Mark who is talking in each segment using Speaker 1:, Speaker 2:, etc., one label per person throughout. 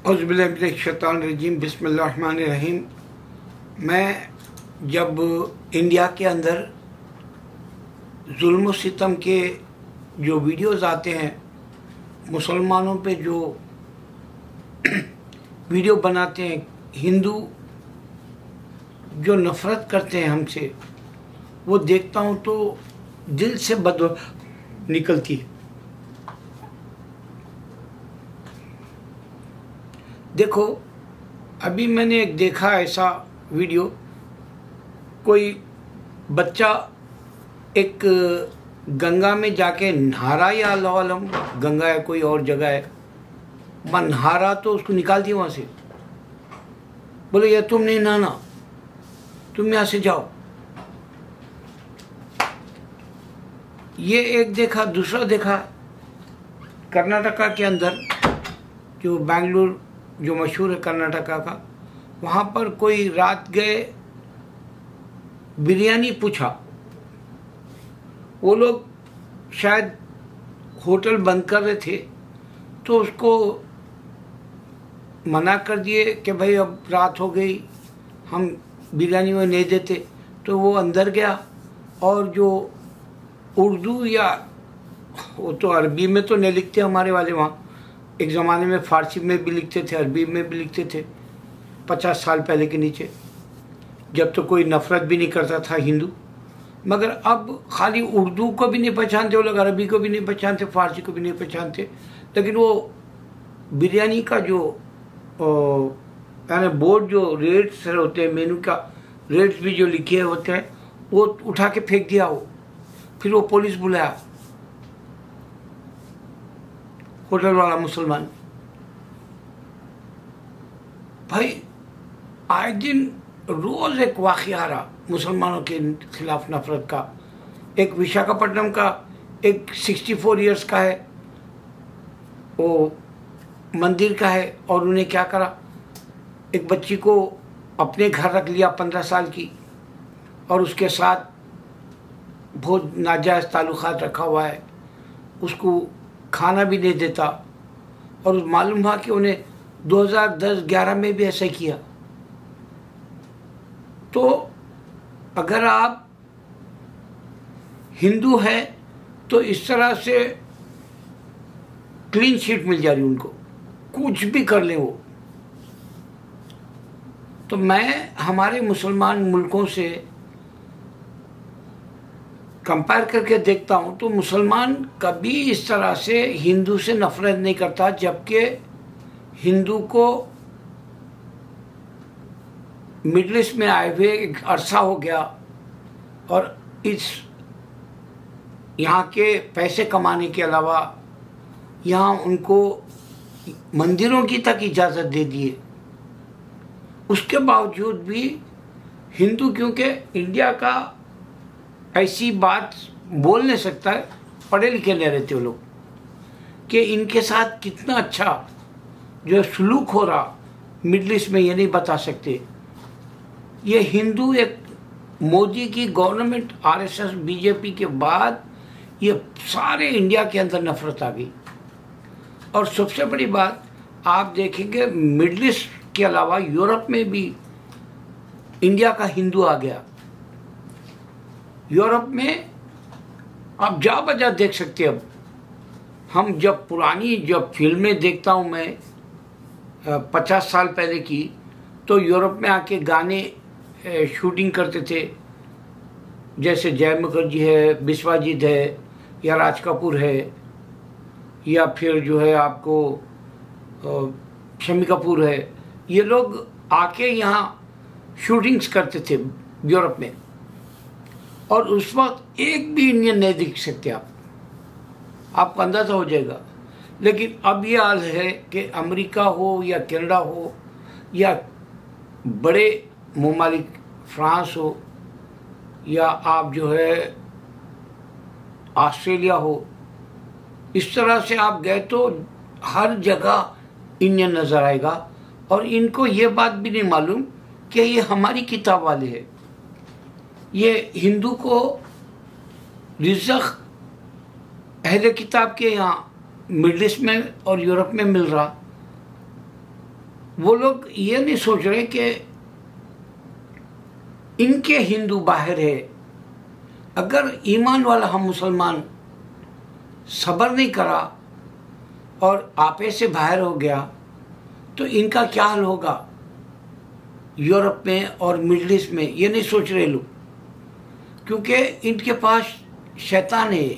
Speaker 1: औज़ुबिल्लाहिमिनश्शैतानिर्रजीम बिस्मिल्लाहिर्रहमानिर्रहीम। मैं जब इंडिया के अंदर जुल्म सितम के जो वीडियोज़ आते हैं, मुसलमानों पे जो वीडियो बनाते हैं, हिंदू जो नफ़रत करते हैं हमसे, वो देखता हूँ तो दिल से बददुआ निकलती है। देखो, अभी मैंने एक देखा ऐसा वीडियो, कोई बच्चा एक गंगा में जाके नहारा, या अल्लाह आलम गंगा है कोई और जगह है, वहाँ नहारा तो उसको निकाल दिया वहाँ से। बोले यार तुम नहीं नहाना, तुम यहाँ से जाओ। ये एक देखा। दूसरा देखा, कर्नाटका के अंदर, जो बेंगलुरु जो मशहूर है कर्नाटका का, वहाँ पर कोई रात गए, बिरयानी पूछा। वो लोग शायद होटल बंद कर रहे थे, तो उसको मना कर दिए कि भाई अब रात हो गई, हम बिरयानी में नहीं देते। तो वो अंदर गया और जो उर्दू या वो तो अरबी में तो नहीं लिखते हमारे वाले, वहाँ एक ज़माने में फ़ारसी में भी लिखते थे, अरबी में भी लिखते थे, 50 साल पहले के नीचे, जब तो कोई नफ़रत भी नहीं करता था हिंदू। मगर अब खाली उर्दू को भी नहीं पहचानते वो लोग, अरबी को भी नहीं पहचानते, फ़ारसी को भी नहीं पहचानते। लेकिन वो बिरयानी का जो यानी बोर्ड जो रेट्स होते हैं, मेनू का रेट्स भी जो लिखे होते हैं, वो उठा के फेंक दिया। वो फिर वो पुलिस बुलाया, होटल वाला मुसलमान। भाई आए दिन रोज एक वाक़या आ रहा मुसलमानों के खिलाफ नफरत का। एक विशाखापट्टनम का एक 64 इयर्स का है, वो मंदिर का है, और उन्हें क्या करा, एक बच्ची को अपने घर रख लिया 15 साल की, और उसके साथ बहुत नाजायज़ ताल्लुकात रखा हुआ है, उसको खाना भी नहीं देता। और मालूम हुआ कि उन्हें 2010-11 में भी ऐसा किया। तो अगर आप हिंदू हैं तो इस तरह से क्लीन शीट मिल जा रही उनको, कुछ भी कर लें वो। तो मैं हमारे मुसलमान मुल्कों से कंपेयर करके देखता हूँ तो मुसलमान कभी इस तरह से हिंदू से नफरत नहीं करता, जबकि हिंदू को मिडिल ईस्ट में आए हुए एक अरसा हो गया, और इस यहाँ के पैसे कमाने के अलावा यहाँ उनको मंदिरों की तक इजाज़त दे दिए। उसके बावजूद भी हिंदू, क्योंकि इंडिया का ऐसी बात बोल नहीं सकता है, पढ़े लिखे नहीं रहते वो लोग, कि इनके साथ कितना अच्छा जो सलूक हो रहा मिडिल ईस्ट में, ये नहीं बता सकते। ये हिंदू एक मोदी की गवर्नमेंट, आरएसएस बीजेपी के बाद ये सारे इंडिया के अंदर नफरत आ गई। और सबसे बड़ी बात आप देखेंगे, मिडिल ईस्ट के अलावा यूरोप में भी इंडिया का हिंदू आ गया। यूरोप में आप जा बजा देख सकते हैं। अब हम जब पुरानी जब फिल्में देखता हूँ मैं 50 साल पहले की, तो यूरोप में आके गाने शूटिंग करते थे, जैसे जय मुखर्जी है, बिस्वाजीत है, या राज कपूर है, या फिर जो है आपको शम्मी कपूर है। ये लोग आके यहाँ शूटिंग्स करते थे यूरोप में, और उस वक्त एक भी इंडियन नहीं दिख सकते आपको अंदाज़ा हो जाएगा। लेकिन अब ये हाल है कि अमेरिका हो या कनाडा हो या बड़े ममालिक फ्रांस हो, या आप जो है ऑस्ट्रेलिया हो, इस तरह से आप गए तो हर जगह इंडियन नज़र आएगा। और इनको ये बात भी नहीं मालूम कि ये हमारी किताब वाले हैं। ये हिंदू को रिज़्क़ अहले किताब के यहाँ मिडिल ईस्ट में और यूरोप में मिल रहा, वो लोग ये नहीं सोच रहे कि इनके हिंदू बाहर है। अगर ईमान वाला हम मुसलमान सब्र नहीं करा और आपे से बाहर हो गया तो इनका क्या हाल होगा यूरोप में और मिडिल ईस्ट में, ये नहीं सोच रहे लोग, क्योंकि इनके पास शैतान है,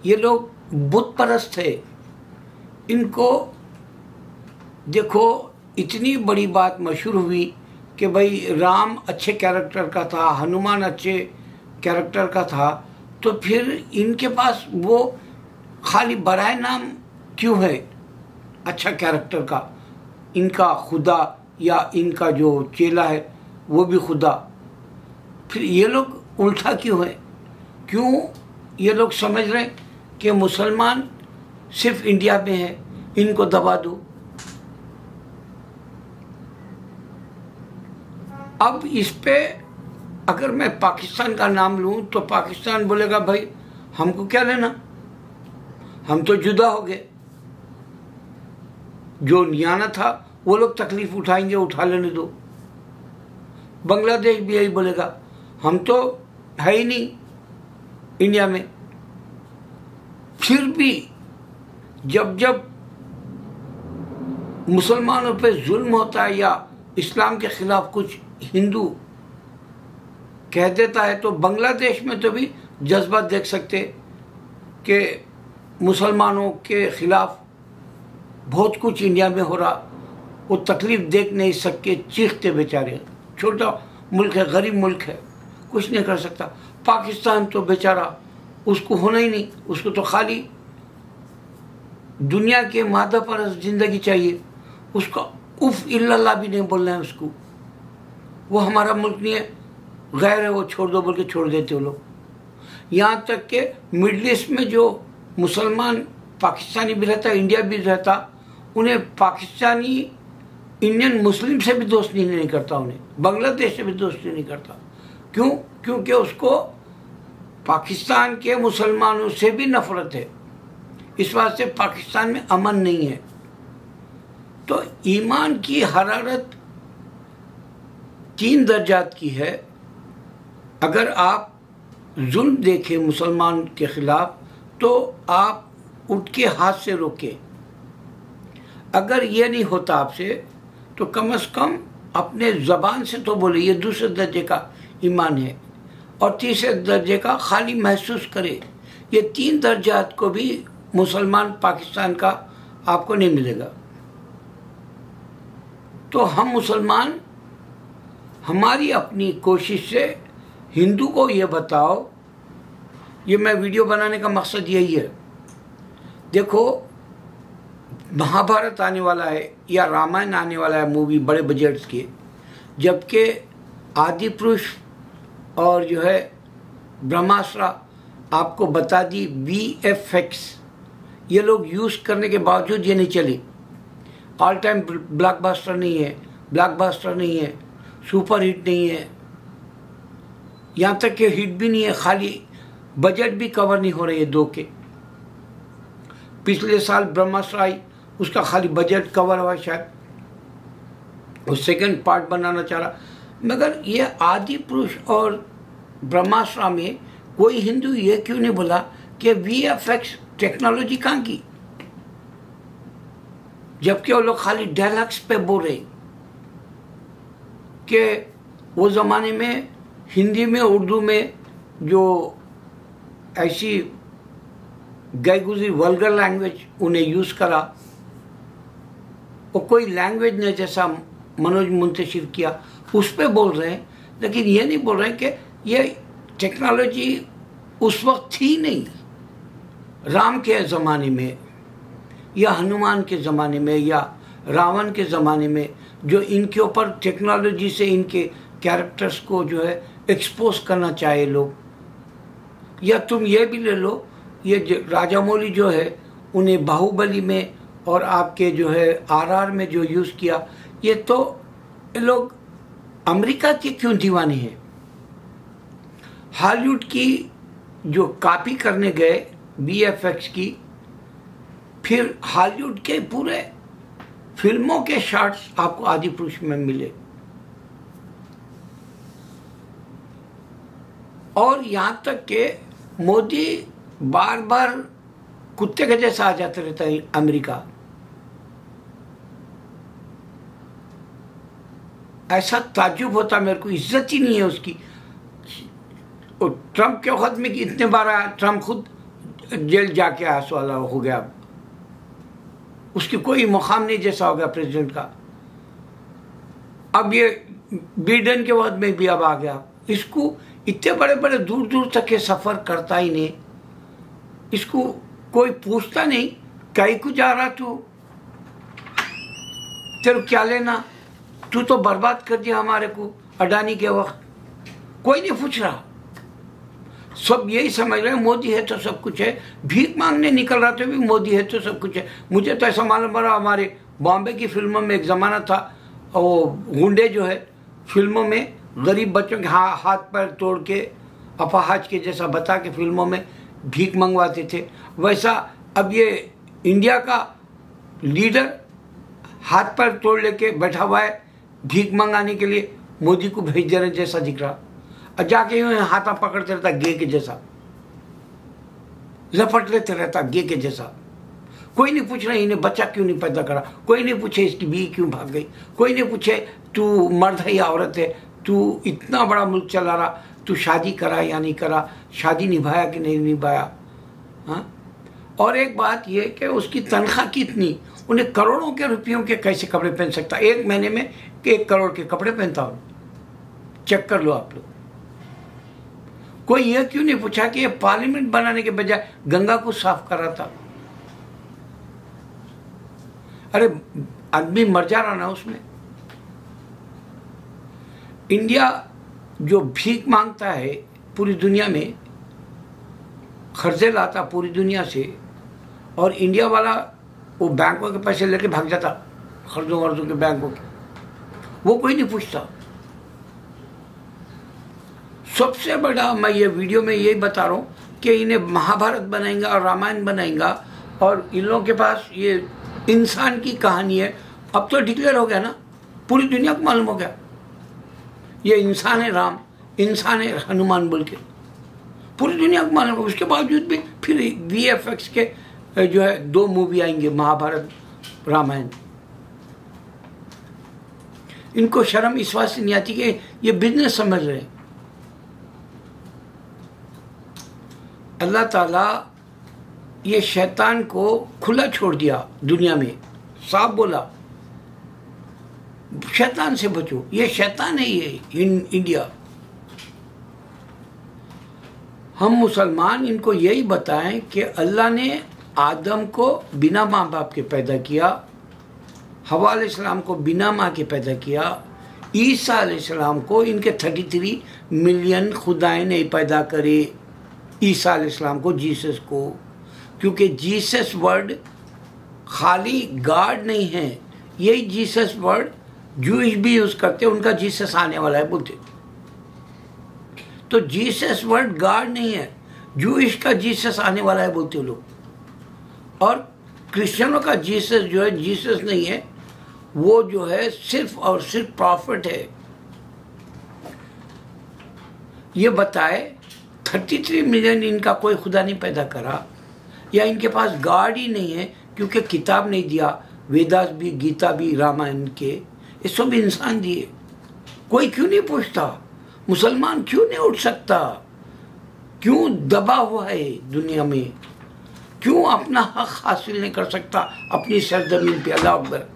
Speaker 1: ये लोग बुत परस्त है। इनको देखो, इतनी बड़ी बात मशहूर हुई कि भाई राम अच्छे कैरेक्टर का था, हनुमान अच्छे कैरेक्टर का था, तो फिर इनके पास वो खाली बराए नाम क्यों है अच्छा कैरेक्टर का? इनका खुदा या इनका जो चेला है वो भी खुदा। फिर ये लोग उल्टा क्यों है? क्यों ये लोग समझ रहे कि मुसलमान सिर्फ इंडिया में है, इनको दबा दो। अब इस पे अगर मैं पाकिस्तान का नाम लूं तो पाकिस्तान बोलेगा भाई हमको क्या लेना, हम तो जुदा हो गए। जो नियाना था वो लोग तकलीफ उठाएंगे, उठा लेने दो। बांग्लादेश भी यही बोलेगा, हम तो है ही नहीं इंडिया में। फिर भी जब जब मुसलमानों पे जुल्म होता है या इस्लाम के खिलाफ कुछ हिंदू कह देता है तो बांग्लादेश में तो भी जज्बा देख सकते कि मुसलमानों के खिलाफ बहुत कुछ इंडिया में हो रहा, वो तकलीफ देख नहीं सके, चीखते बेचारे। छोटा मुल्क है, गरीब मुल्क है, कुछ नहीं कर सकता। पाकिस्तान तो बेचारा, उसको होना ही नहीं, उसको तो खाली दुनिया के मादा परस्त जिंदगी चाहिए, उसका उफ इल्लल्लाह भी नहीं बोलना है उसको। वो हमारा मुल्क नहीं है, गैर है, वो छोड़ दो बोल के छोड़ देते वो लोग। यहाँ तक के मिडिल ईस्ट में जो मुसलमान पाकिस्तानी भी रहता, इंडिया भी रहता, उन्हें पाकिस्तानी इंडियन मुस्लिम से भी दोस्ती नहीं करता, उन्हें बांग्लादेश से भी दोस्ती नहीं करता। क्यों? क्योंकि उसको पाकिस्तान के मुसलमानों से भी नफरत है। इस बात से पाकिस्तान में अमन नहीं है। तो ईमान की हरारत 3 दर्जात की है। अगर आप जुल्म देखें मुसलमान के खिलाफ तो आप उठ के हाथ से रोके। अगर ये नहीं होता आपसे तो कम से कम अपने ज़बान से तो बोले ये दूसरे दर्जे का ईमान है, और तीसरे दर्जे का खाली महसूस करे। ये 3 दर्जात को भी मुसलमान पाकिस्तान का आपको नहीं मिलेगा। तो हम मुसलमान हमारी अपनी कोशिश से हिंदू को ये बताओ, ये मैं वीडियो बनाने का मकसद यही है। देखो, महाभारत आने वाला है या रामायण आने वाला है, मूवी बड़े बजट्स के, जबकि आदि पुरुष और जो है ब्रह्मास्त्र आपको बता दी VFX, ये लोग यूज़ करने के बावजूद ये नहीं चली। ऑल टाइम ब्लॉकबस्टर नहीं है, सुपर हिट नहीं है, यहाँ तक कि हिट भी नहीं है, खाली बजट भी कवर नहीं हो रही है 2 के। पिछले साल ब्रह्मास्त्र आई, उसका खाली बजट कवर हुआ शायद, वो सेकंड पार्ट बनाना चाह रहा। मगर ये आदि पुरुष और ब्रह्मास्त्र में कोई हिंदू ये क्यों नहीं बोला कि VFX टेक्नोलॉजी कहाँ की, जबकि वो लोग खाली डायलॉग्स पे बोल रहे कि वो ज़माने में हिंदी में उर्दू में जो ऐसी गई गुजरी वल्गर लैंग्वेज उन्हें यूज़ करा, वो कोई लैंग्वेज ने जैसा मनोज मुंतशिर किया उस पर बोल रहे हैं। लेकिन ये नहीं बोल रहे कि ये टेक्नोलॉजी उस वक्त थी नहीं, राम के ज़माने में या हनुमान के ज़माने में या रावण के ज़माने में, जो इनके ऊपर टेक्नोलॉजी से इनके कैरेक्टर्स को जो है एक्सपोज करना चाहे लोग। या तुम ये भी ले लो, ये राजामौली जो है उन्हें बाहुबली में और आपके जो है RR में जो यूज़ किया, ये तो लोग अमेरिका के क्यों दीवाने हैं। हॉलीवुड की जो कॉपी करने गए VFX की, फिर हॉलीवुड के पूरे फिल्मों के शॉट्स आपको आदि पुरुष में मिले। और यहां तक के मोदी बार बार कुत्ते के जैसा आ जाते रहता है अमेरिका। ऐसा ताज्जुब होता मेरे को, इज्जत ही नहीं है उसकी। और ट्रंप के वक्त में कि इतने बार आया, ट्रंप खुद जेल जाके आया वाला हो गया, उसकी कोई मुकाम नहीं जैसा हो गया प्रेसिडेंट का। अब ये बिडेन के वक्त में भी अब आ गया। इसको इतने बड़े बड़े दूर दूर तक के सफर करता ही नहीं, इसको कोई पूछता नहीं कहीं को जा रहा तू, तेरे क्या लेना, तू तो बर्बाद कर दिया हमारे को अडानी के वक्त। कोई नहीं पूछ रहा, सब यही समझ रहे हैं मोदी है तो सब कुछ है। भीख मांगने निकल रहा तो भी मोदी है तो सब कुछ है। मुझे तो ऐसा मालूम पड़ा, हमारे बॉम्बे की फिल्मों में एक ज़माना था, वो गुंडे जो है फिल्मों में गरीब बच्चों के हाथ पैर तोड़ के अपाहज के जैसा बता के फिल्मों में भीख मंगवाते थे। वैसा अब ये इंडिया का लीडर हाथ पैर तोड़ लेके बैठा हुआ है भीख मंगाने के लिए, मोदी को भेज देने जैसा दिख रहा। और जाके यूं हाथा पकड़ते रहता गे के जैसा, लपट लेते रहता गे के जैसा। कोई नहीं पूछ रहा इन्हें बच्चा क्यों नहीं पैदा करा, कोई नहीं पूछे इसकी बीवी क्यों भाग गई, कोई नहीं पूछे तू मर्द है या औरत है, तू इतना बड़ा मुल्क चला रहा, तू शादी करा या नहीं करा, शादी निभाया कि नहीं निभाया। हाँ, और एक बात ये कि उसकी तनख्वाह कितनी, उन्हें करोड़ों के रुपयों के कैसे कपड़े पहन सकता, एक महीने में 1 करोड़ के कपड़े पहनता हूँ, चेक कर लो आप लोग। कोई यह क्यों नहीं पूछा कि ये पार्लियामेंट बनाने के बजाय गंगा को साफ कर रहा था। अरे आदमी मर जा रहा ना उसमें। इंडिया जो भीख मांगता है पूरी दुनिया में, कर्जे लाता पूरी दुनिया से, और इंडिया वाला वो बैंकों के पैसे लेके भाग जाता, कर्जों वर्जों के बैंकों के, वो कोई नहीं पूछता। सबसे बड़ा मैं ये वीडियो में यही बता रहा हूँ कि इन्हें महाभारत बनाएंगा और रामायण बनाएंगा, और इन लोगों के पास ये इंसान की कहानी है। अब तो डिक्लेयर हो गया ना, पूरी दुनिया को मालूम हो गया ये इंसान है राम, इंसान है हनुमान बोल के, पूरी दुनिया को मालूम हो। उसके बावजूद भी फिर VFX के जो है 2 मूवी आएंगे, महाभारत रामायण। इनको शर्म इस बात से नहीं आती कि ये बिजनेस समझ रहे हैं। अल्लाह ताला ये शैतान को खुला छोड़ दिया दुनिया में, साफ बोला शैतान से बचो, ये शैतान है ये इंडिया। हम मुसलमान इनको यही बताएं कि अल्लाह ने आदम को बिना माँ बाप के पैदा किया, हवा अलैहिस्सलाम को बिना माँ के पैदा किया, ईसा अलैहिस्सलाम को इनके 33 मिलियन खुदाएं नहीं पैदा करे, ईसा अलैहिस्सलाम को, जीसस को, क्योंकि जीसस वर्ड खाली गॉड नहीं है, यही जीसस वर्ड जूइश भी यूज करते, उनका जीसस आने वाला है बोलते। तो जीसस वर्ड गॉड नहीं है, जूइश का जीसस आने वाला है बोलते लोग। और क्रिश्चियनों का जीसस जो है जीसस नहीं है, वो जो है सिर्फ और सिर्फ प्रॉफिट है। ये बताए 33 मिलियन इनका कोई खुदा नहीं पैदा करा, या इनके पास गॉड ही नहीं है क्योंकि किताब नहीं दिया, वेदास भी, गीता भी, रामायण के, ये सब इंसान दिए। कोई क्यों नहीं पूछता, मुसलमान क्यों नहीं उठ सकता, क्यों दबा हुआ है दुनिया में, क्यों अपना हक हासिल नहीं कर सकता अपनी सरजमीन पे। अल्लाह अकबर।